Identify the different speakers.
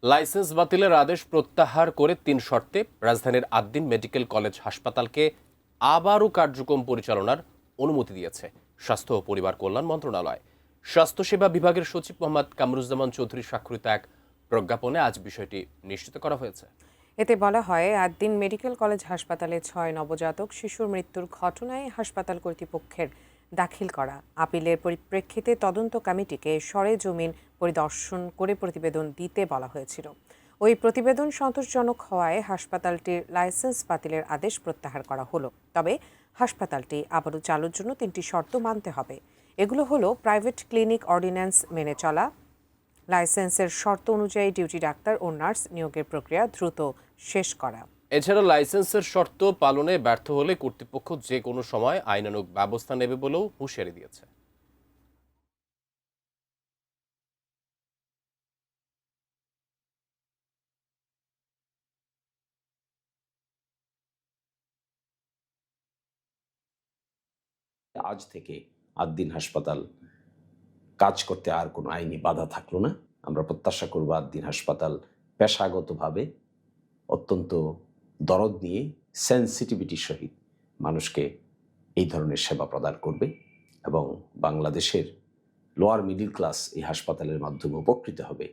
Speaker 1: Licence বাতিলের আদেশ প্রত্যাহার করে ৩ শর্তে রাজধানীর আদ্দিন মেডিকেল কলেজ হাসপাতালকে আবারও কার্যক্রম পরিচালনার অনুমতি দিয়েছে স্বাস্থ্য ও পরিবার কল্যাণ মন্ত্রণালয়। স্বাস্থ্যসেবা বিভাগের সচিব মোহাম্মদ কামরুজ্জামান চৌধুরী স্বাক্ষরিত এক প্রজ্ঞাপনে আজ বিষয়টি নিশ্চিত করা হয়েছে।
Speaker 2: এতে বলা হয়, আদ্দিন মেডিকেল কলেজ হাসপাতালে ৬ নবজাতক শিশুর মৃত্যুর ঘটনায় হাসপাতাল কর্তৃপক্ষের দাখিল করা আপিলের পরিপ্রেক্ষিতে তদন্ত কমিটিকে সরেজমিন পরিদর্শন করে প্রতিবেদন দিতে বলা হয়েছিল। ওই প্রতিবেদন সন্তোষজনক হওয়ায় হাসপাতালটির লাইসেন্স বাতিলের আদেশ প্রত্যাহার করা হলো। তবে হাসপাতালটি আবারও চালুর জন্য ৩টি শর্ত মানতে হবে। এগুলো হলো প্রাইভেট ক্লিনিক অর্ডিন্যান্স মেনে চলা, লাইসেন্সের শর্ত অনুযায়ী ডিউটি ডাক্তার ও নার্স নিয়োগের প্রক্রিয়া দ্রুত শেষ করা।
Speaker 1: এছাড়া লাইসেন্সের শর্ত পালনে ব্যর্থ হলে কর্তৃপক্ষ যে কোনো সময় আইনানুগ ব্যবস্থা নেবে বলেও হুঁশিয়ারি দিয়েছে।
Speaker 3: আজ থেকে আদ্দিন হাসপাতাল কাজ করতে আর কোনো আইনি বাধা থাকলো না। আমরা প্রত্যাশা করব আদ্দিন হাসপাতাল পেশাগতভাবে অত্যন্ত দরদ নিয়ে সেন্সিটিভিটির সহিত মানুষকে এই ধরনের সেবা প্রদান করবে এবং বাংলাদেশের লোয়ার মিডল ক্লাস এই হাসপাতালের মাধ্যমে উপকৃত হবে।